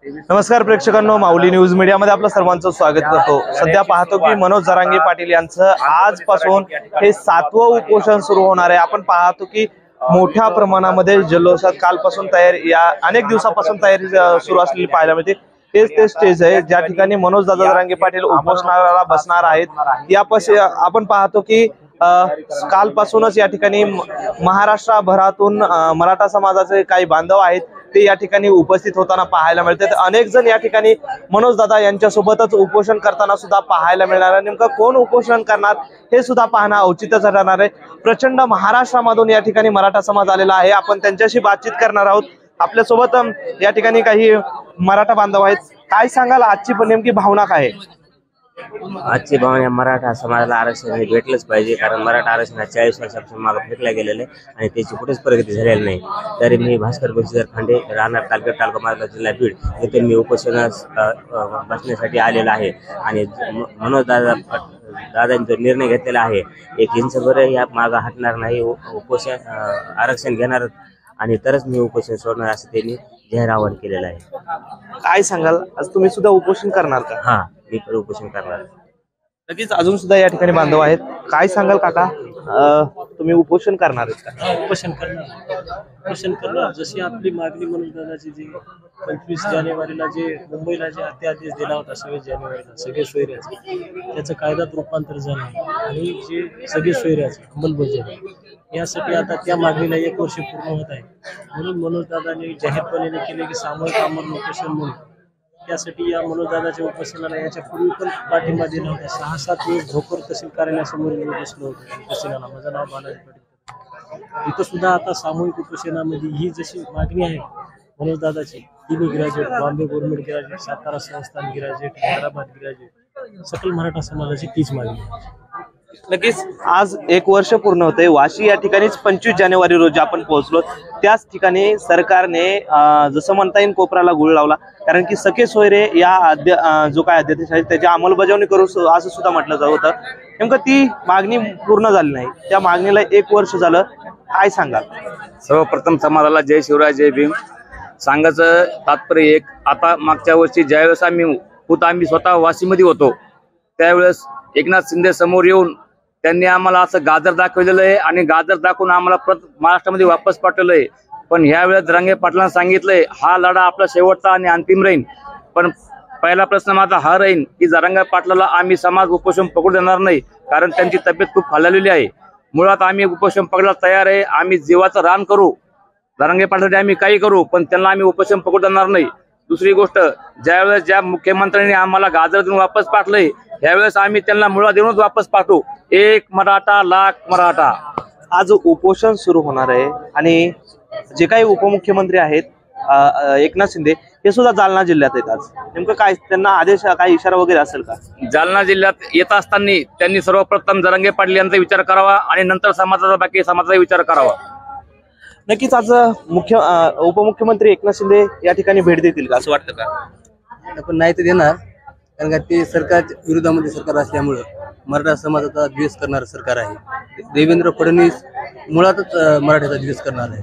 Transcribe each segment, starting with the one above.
नमस्कार प्रेक्षकांनो, माऊली न्यूज मीडियामध्ये आपलं सर्वांचं स्वागत करतो। सध्या पाहतो की मनोज जरांगे पाटील यांचं आजपासून हे 7वं उपोषण सुरू होणार आहे। आपण पाहतो की मोठ्या प्रमाणामध्ये जल्लोषात कालपासून तयारी, या अनेक दिवसापासून तयारी सुरू असलेली पाहायला मिळते। हेच ते स्टेज आहे ज्या ठिकाणी मनोज दादा जरांगे पाटील उपोषणाला बसणार आहेत। यापाशी आपण पाहतो की कालपासूनच या ठिकाणी महाराष्ट्रभरातून मराठा समाजाचे काही बांधव आहेत ते या ठिकाणी उपस्थित होताना पाहायला मिळते। अनेक जण या ठिकाणी मनोज दादा यांच्या सोबतच उपोषण करताना सुद्धा पाहायला मिळणार आहे। नेमकं कोण उपोषण करणार हे सुद्धा पाहणं औचित्याचं ठरणार आहे। प्रचंड महाराष्ट्रामधून या ठिकाणी मराठा समाज आलेला आहे। आपण त्यांच्याशी बातचीत करणार आहोत। आपल्या सोबत या ठिकाणी काही मराठा बांधव आहेत। काय सांगाल, आजची पण नेमकी भावना काय आहे? आजची भावना मराठा समाजाला आरक्षण हे भेटलंच पाहिजे, कारण मराठा आरक्षण 40 वर्षापासून मागे फेकल्या गेलेलं आहे आणि त्याची कुठेच प्रगती झालेली नाही। तरी मी भास्कर बशीधर खांडे, राहणार तालुका मार्ग, जिल्हा बीड येथे मी उपोषणास बसण्यासाठी आलेला आहे। आणि मनोज दादांनी जो निर्णय घेतलेला आहे, 1 इंचभर या मागं हटणार नाही, उपोषण आरक्षण घेणार आणि तरच मी उपोषण सोडणार असं त्यांनी जाहीर आवाहन केलेलं आहे। काय सांगाल, आज तुम्ही सुद्धा उपोषण करणार का? हा, मी पण उपोषण करणार। नक्कीच अजून सुद्धा या ठिकाणी बांधव आहेत। काय सांगाल काका, तुम्ही उपोषण करणार आहेत का? उपोषण करणार जशी आपली मागणी म्हणून दादाची जी 25 जानेवारीला जे मुंबईला जे अध्यादेश दिला होता 26 जानेवारीला सगळे सोयऱ्याचे, त्याचं कायद्यात रूपांतर झालं आणि जे सगळे सोयऱ्याचे अंमलबजावणी यासाठी आता त्या मागणीला 1 वर्ष पूर्ण होत आहे। म्हणून मनोज दादांनी जाहीरपणे केले की सामूहिक आमरण उपोषण म्हणून त्यासाठी या मनोज दादाच्या उपोषणाला याच्या पूर्वी पण पाठिंबा दिला होता। 6-7 दिवस भोकर तहसील कार्यालयासमोर बसलो होतो उपोषणाला। माझं नाव बालाजी पाटील। इथं सुद्धा आता सामूहिक उपोषणामध्ये ही जशी मागणी आहे मनोज दादाची, तिन्ही graduate, Bombay government graduate, Satara संस्थान ग्रॅज्युएट, हैदराबाद ग्रॅज्युएट, सकल मराठा समाजाची तीच मागणी आहे। नक्कीच आज 1 वर्ष पूर्ण होते। वाशी या ठिकाणीच 25 जानेवारी रोजी आपण पोहोचलो। त्याच ठिकाणी सरकारने जसं म्हणता येईल कोपराला गुळ लावला, कारण की सखे सोयरे या जो काय अध्यादेश आहे त्याची अंमलबजावणी करू असं सुद्धा म्हटलं जात होतं। नेमकं ती मागणी पूर्ण झाली नाही, त्या मागणीला 1 वर्ष झालं। काय सांगाल? सर्वप्रथम समाजाला जय शिवराय, जय भीम सांगायचं तात्पर्य एक, आता मागच्या वर्षी ज्यावेळेस आम्ही स्वतः वाशीमध्ये होतो त्यावेळेस एकनाथ शिंदे समोर येऊन त्यांनी आम्हाला असं गाजर दाखवलेलं आहे आणि गाजर दाखवून आम्हाला महाराष्ट्रामध्ये वापस पाठवलं आहे। पण ह्यावेळेस जरांगे पाटलांना सांगितलंय हा लढा आपला शेवटचा आणि अंतिम राहील। पण पहिला प्रश्न माझा हा राहील की जरांगे पाटलाला आम्ही समाज उपोषण पकडू देणार नाही, कारण त्यांची तब्येत खूप खालावलेली आहे। मुळात आम्ही उपोषण पकडायला तयार आहे, आम्ही जीवाचं रान करू, जरांगे पाटलासाठी आम्ही काही करू, पण त्यांना आम्ही उपोषण पकडू देणार नाही। दुसरी गोष्ट, ज्यावेळेस ज्या मुख्यमंत्र्यांनी आम्हाला गाजर देऊन वापस पाठलंय त्यावेळेस आम्ही त्यांना मुळा देऊनच वापस पाठवू। 1 मराठा लाख मराठा। आज उपोषण सुरू होणार आहे आणि जे काही उपमुख्यमंत्री आहेत एकनाथ शिंदे हे सुद्धा जालना जिल्ह्यात आहेत। आज नेमकं काय त्यांना आदेश, काही इशारा वगैरे असेल का? जालना जिल्ह्यात येत असताना त्यांनी सर्वप्रथम जरांगे पाटील यांचा विचार करावा आणि नंतर बाकी समाजाचा विचार करावा। नक्कीच आज उपमुख्यमंत्री एकनाथ शिंदे या ठिकाणी भेट देतील का असं वाटतं का? आपण नाही तर देणार, कारण का ते सरकारच्या विरोधामध्ये सरकार असल्यामुळं मराठा समाजाचा द्वेष करणारं सरकार आहे। देवेंद्र फडणवीस मुळातच मराठ्याचा द्वेष करणार आहे।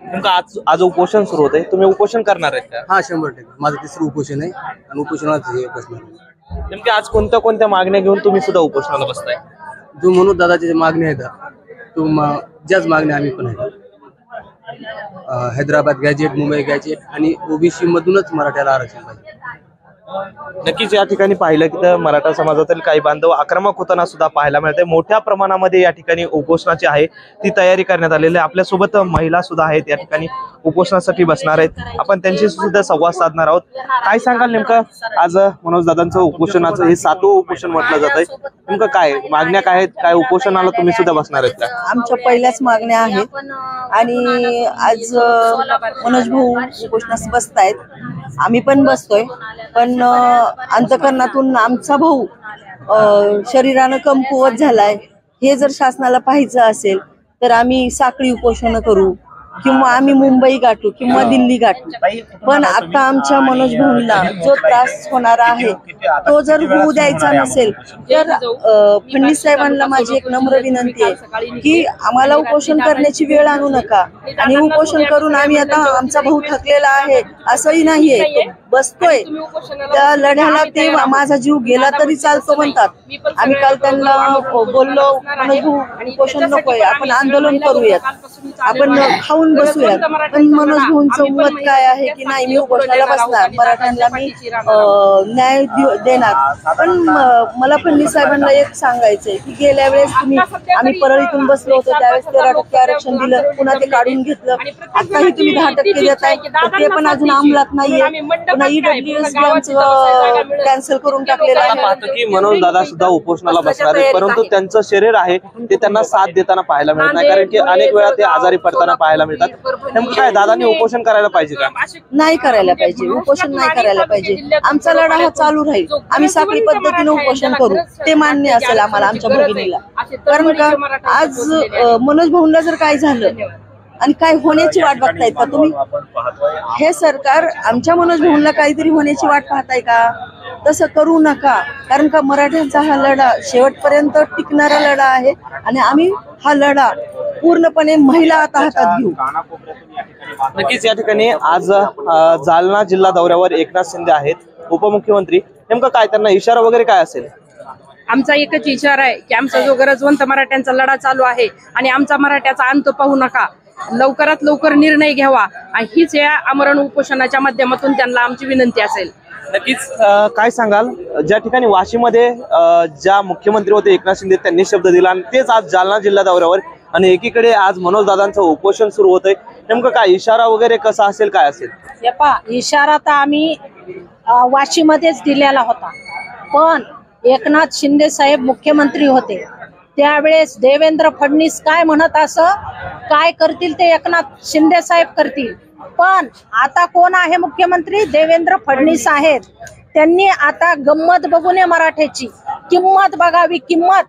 नेमकं आज उपोषण सुरू होत आहे, तुम्ही उपोषण करणार आहेत का? हा, 100%। माझं 3रं उपोषण आहे आणि उपोषणात हे बसणार आहे। नेमके आज कोणत्या मागण्या घेऊन तुम्ही सुद्धा उपोषणाला बसताय? जो मनोज दादाच्या ज्या मागण्या आहेत तो ज्याच मागण्या आम्ही पण आहेत। हैदराबाद गॅजेट, मुंबई गॅजेट आणि ओबीसी मधूनच मराठ्याला आरक्षण पाहिजे। नक्कीच या ठिकाणी पाहिलं की तर मराठा समाजातील काही बांधव आक्रमक होताना सुद्धा पाहायला मिळते। मोठ्या प्रमाणामध्ये या ठिकाणी उपोषणाची आहे ती तयारी करण्यात आलेली आहे। आपल्यासोबत महिला सुद्धा आहेत या ठिकाणी उपोषणासाठी बसणार आहेत, आपण त्यांच्याशी सुद्धा संवाद साधणार आहोत। काय सांगाल, नेमकं आज मनोज दादांचं उपोषणाचं हे 7वं उपोषण म्हटलं जात आहे, नेमकं काय मागण्या काय आहेत? काय उपोषणाला तुम्ही सुद्धा बसणार आहेत का? आमच्या पहिल्याच मागण्या आहेत आणि आज मनोज भाऊ उपोषणास बसतायत, आम्ही पण बसतोय। पण अंतकरणातून आमचा भाऊ शरीरानं कमकुवत झालाय, हे जर शासनाला पाहायचं असेल तर आम्ही साखळी उपोषण करू, किंवा आम्ही मुंबई गाठू किंवा दिल्ली गाठू, पण आता आमच्या मनोज भाऊंना जो त्रास होणार आहे तो जर होऊ द्यायचा नसेल तर फडणवीस साहेबांना माझी एक नम्र विनंती आहे की आम्हाला उपोषण करण्याची वेळ आणू नका. आणि उपोषण करून आम्ही आता आमचा भाऊ थकलेला आहे असंही नाहीये, तो बसतोय त्या लढ्याला, ते माझा जीव गेला तरी चालतो म्हणतात. आम्ही काल त्यांना बोललो मनोज भाऊ उपोषण नकोय, आपण आंदोलन करूयात, आपण खाऊन बसूयात. पण मनोज भाऊंचं मत काय आहे की नाही मी उपोषणाला बसणार, मराठ्यांना मी न्याय देणार. पण मला फडणवीस साहेबांना एक सांगायचंय की गेल्या वेळेस आम्ही परळीतून बसलो होतो त्यावेळेस 13% आरक्षण दिलं, पुन्हा ते काढून घेतलं. आताही तुम्ही 10% देताय, ते पण अजून अंमलात नाहीये. पुन्हा ईडब्ल्यूएस कॅन्सल करून टाकलेलं आहे. पाहतो की मनोज दादा सुद्धा उपोषणाला बसणार आहेत, परंतु त्यांचं शरीर आहे ते त्यांना साथ देताना पाहायला मिळत नाही, कारण की अनेक वेळा ते आजारी पडताना पाहायला मिळतात. नेमकं काय दादांनी उपोषण करायला पाहिजे का? नाही करायला पाहिजे, उपोषण नाही करायला पाहिजे. आमचा लढा हा चालू राहील, आम्ही साखळी पद्धतीने उपोषण करू, ते मान्य असेल आम्हाला आमच्या भगिनीला. कारण का आज मनोज भाऊंना जर काय झालं आणि काय होण्याची वाट बघतायत का तुम्ही? हे सरकार आमच्या मनोज भाऊंना काहीतरी होण्याची वाट पाहताय का? तसं करू नका, कारण का मराठ्यांचा हा लढा शेवटपर्यंत टिकणारा लढा आहे आणि आम्ही हा लढा पूर्णपणे महिला आता हातात घेऊ. नक्कीच या ठिकाणी आज जालना जिल्हा दौऱ्यावर एकनाथ शिंदे आहेत, उपमुख्यमंत्री. नेमकं काय त्यांना इशारा वगैरे काय असेल? आमचा एकच इशारा आहे की आमचा जो गरजवंत मराठ्यांचा लढा चालू आहे आणि आमचा मराठ्याचा अंत पाहू नका, लवकरात लवकर निर्णय घ्यावा, आणि हीच या आमरण उपोषणाच्या माध्यमातून त्यांना आमची विनंती असेल. नक्कीच काय सांगाल, ज्या ठिकाणी वाशीमध्ये ज्या मुख्यमंत्री होते एकनाथ शिंदे त्यांनी शब्द दिला आणि तेच आज जालना जिल्हा दौऱ्यावर, आणि एकीकडे आज मनोज दादांचं उपोषण सुरू होतंय, नेमकं काय इशारा वगैरे कसा असेल, काय असेल? इशारा तर आम्ही वाशीमध्येच दिलेला होता, पण एकनाथ शिंदे साहेब मुख्यमंत्री होते त्यावेळेस देवेंद्र फडणवीस काय म्हणत असं काय करतील ते एकनाथ शिंदे साहेब करतील, पण आता कोण आहे मुख्यमंत्री? देवेंद्र फडणवीस आहेत. त्यांनी आता गंमत बघू नये, मराठ्याची किंमत बघावी, किंमत.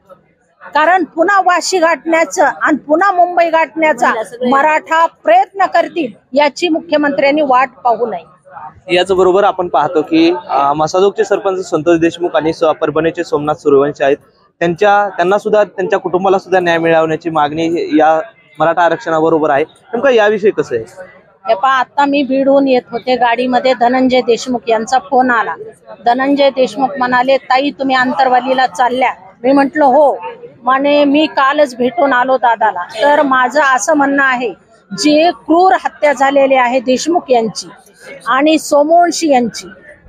कारण पुन्हा वाशी गाठण्याचं आणि पुन्हा मुंबई गाठण्याचा मराठा प्रयत्न करतील याची मुख्यमंत्र्यांनी वाट पाहू नये. याच बरोबर आपण पाहतो की मसाजोगचे सरपंच संतोष देशमुख आणि परभणीचे सोमनाथ सूर्यवंशी आहेत, त्यांना सुद्धा त्यांच्या कुटुंबाला सुद्धा न्याय मिळवण्याची मागणी या मराठा आरक्षणाबरोबर आहे. नेमकं याविषयी कसं आहे? आता मी बीडहून येत होते, गाडीमध्ये धनंजय देशमुख यांचा फोन आला. धनंजय देशमुख म्हणाले, ताई तुम्ही आंतरवालीला चालल्या? मी म्हंटल हो. म्हणे मी कालच भेटून आलो दादाला. तर माझं असं म्हणणं आहे, जे क्रूर हत्या झालेली आहे देशमुख यांची आणि सोमवंशी यांची,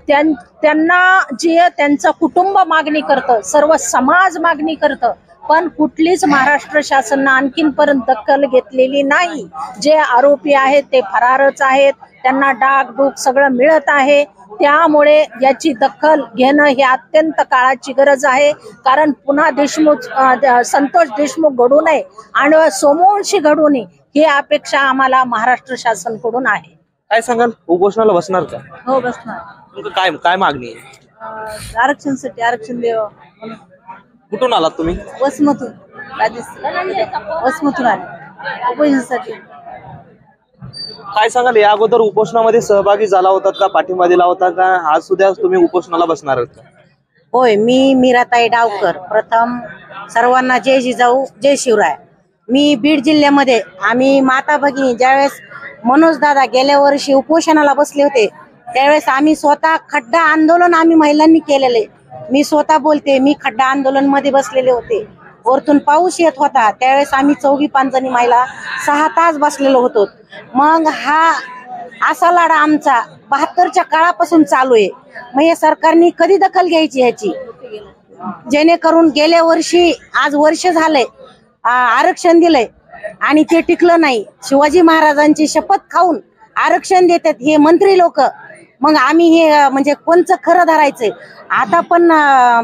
त्यांना जे त्यांचं कुटुंब मागणी करतं, सर्व समाज मागणी करतं, पण कुठलीच महाराष्ट्र शासनानं आणखीनपर्यंत दखल घेतलेली नाही. जे आरोपी आहेत ते फरारच आहेत, त्यांना डागडूक सगळं मिळत आहे. त्यामुळे याची दखल घेणं ही अत्यंत काळाची गरज आहे. कारण पुन्हा संतोष देशमुख घडू नये आणि सोमवंशी घडू नये ही अपेक्षा आम्हाला महाराष्ट्र शासनाकडून आहे. काय सांगाल, उपोषणाला बसणार का? हो बसणार. काय काय मागणी आहे? आरक्षणासाठी आरक्षण द्यावं. कुठून आलात तुम्ही? वसमतून, राजस्थान वसमतून आले उपोषणासाठी. काय सांगाल, या अगोदर उपोषणामध्ये सहभागी झाला होतात का, पाठिंबा दिला होता का, आज सुद्धा तुम्ही उपोषणाला बसणार आहात का? होय, मी मीराताई डावकर. प्रथम सर्वांना जय जिजाऊ जय शिवराय. मी बीड जिल्ह्यामध्ये आम्ही माता भगिनी ज्यावेळेस मनोज दादा गेल्या वर्षी उपोषणाला बसले होते त्यावेळेस आम्ही स्वतः खड्डा आंदोलन आम्ही महिलांनी केलेले. मी स्वतः बोलते, मी खड्डा आंदोलन मध्ये बसलेले होते. वरतून पाऊस येत होता त्यावेळेस आम्ही 4-5 जणी महिला 6 तास बसलेलो होतो. मग हा असा लढा आमचा 72च्या काळापासून चालू आहे. मग या सरकारने कधी दखल घ्यायची ह्याची, जेणेकरून गेल्या वर्षी आज वर्ष झालंय आरक्षण दिलंय आणि ते टिकलं नाही. शिवाजी महाराजांची शपथ खाऊन आरक्षण देतात हे मंत्री लोक. मग आम्ही हे म्हणजे कोणचं खरं धरायचंय? आता पण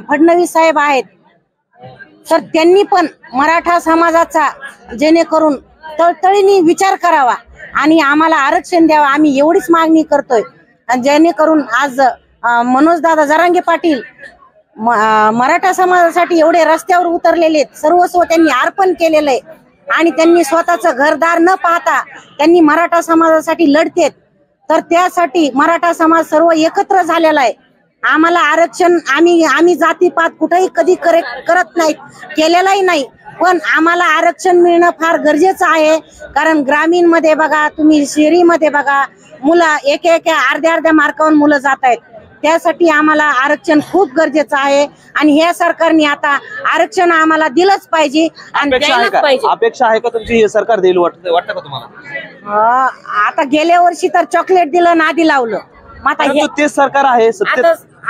फडणवीस साहेब आहेत तर त्यांनी पण मराठा समाजाचा जेणेकरून तळतळीने विचार करावा आणि आम्हाला आरक्षण द्यावा. आम्ही एवढीच मागणी करतोय. जेणेकरून आज मनोजदादा जरांगे पाटील मराठा समाजासाठी एवढे रस्त्यावर उतरलेले, सर्वस्व त्यांनी अर्पण केलेलं आहे आणि त्यांनी स्वतःचं घरदार न पाहता त्यांनी मराठा समाजासाठी लढतेत, तर त्यासाठी मराठा समाज सर्व एकत्र झालेला आहे. आम्हाला आरक्षण आम्ही जातीपात कुठेही कधी करत नाहीत, केलेलाही नाही, पण आम्हाला आरक्षण मिळणं फार गरजेचं आहे. कारण ग्रामीण मध्ये बघा, तुम्ही शहरीमध्ये बघा, मुलं एका अर्ध्या मार्कावरून मुलं जात आहेत. त्यासाठी आम्हाला आरक्षण खूप गरजेचं आहे आणि ह्या सरकारने आता आरक्षण आम्हाला दिलंच पाहिजे आणि द्यायलाच पाहिजे. अपेक्षा आहे का तुमची हे सरकार देईल वाटतं का तुम्हाला? आता गेल्या वर्षी तर चॉकलेट दिलं, नादी लावलं. मग आता तेच सरकार आहे सत्तेत.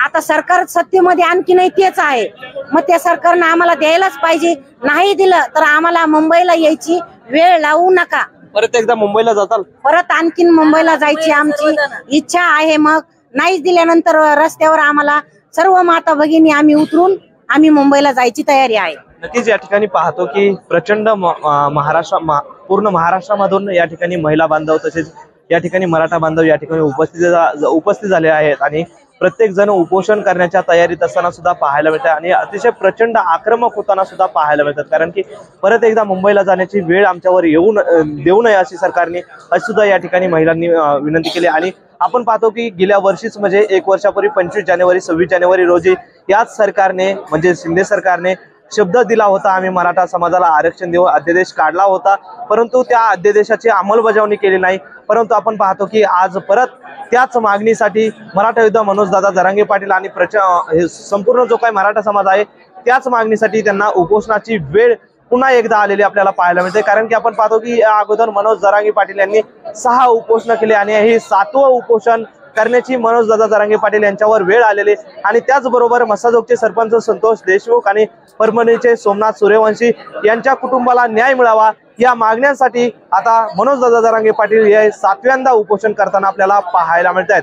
आता सरकार सत्तेमध्ये आणखी नाही तेच आहे. मग त्या सरकारनं आम्हाला द्यायलाच पाहिजे. नाही दिलं तर आम्हाला मुंबईला यायची वेळ लावू नका. परत एकदा मुंबईला जाताल? परत आणखीन मुंबईला जायची आमची इच्छा आहे. मग नाहीच दिल्यानंतर रस्त्यावर आम्हाला सर्व माता भगिनी आम्ही उतरून आम्ही मुंबईला जायची तयारी आहे. नक्कीच या ठिकाणी पाहतो की प्रचंड पूर्ण महाराष्ट्रामधून या ठिकाणी महिला बांधव तसेच या ठिकाणी मराठा बांधव या ठिकाणी उपस्थित झाले आहेत आणि प्रत्येक जण उपोषण करण्याच्या तयारीत असताना सुद्धा पाहायला मिळतात आणि अतिशय प्रचंड आक्रमक होताना सुद्धा पाहायला मिळतात. कारण की परत एकदा मुंबईला जाण्याची वेळ आमच्यावर देऊ नये अशी सरकारने अशी सुद्धा या ठिकाणी महिलांनी विनंती केली. आणि आपण पाहतो की गेल्या वर्षीच म्हणजे 1 वर्षापूर्वी 25 जानेवारी 26 जानेवारी रोजी याच सरकारने म्हणजे शिंदे सरकारने शब्द दिला होता, आम्ही मराठा समाजाला आरक्षण देऊ, अध्यादेश काढला होता, परंतु त्या अध्यादेशाची अंमलबजावणी केली नाही. परंतु आपण पाहतो की आज परत त्याच मागणीसाठी मराठा योद्धा मनोजदादा जरांगे पाटील आणि संपूर्ण जो काही मराठा समाज आहे त्याच मागणीसाठी त्यांना उपोषणाची वेळ पुन्हा एकदा आलेली आपल्याला पाहायला मिळते. कारण की आपण पाहतो की या अगोदर मनोज जरांगे पाटील यांनी 6 उपोषण केले आणि हे 7वं उपोषण करण्याची मनोजदादा जरांगे पाटील यांच्यावर वेळ आलेली. आणि त्याचबरोबर मसाजोगचे सरपंच संतोष देशमुख आणि परभणीचे सोमनाथ सूर्यवंशी यांच्या कुटुंबाला न्याय मिळावा या मागण्यांसाठी आता मनोजदादा जरांगे पाटील हे 7व्यांदा उपोषण करताना आपल्याला पाहायला मिळत आहेत.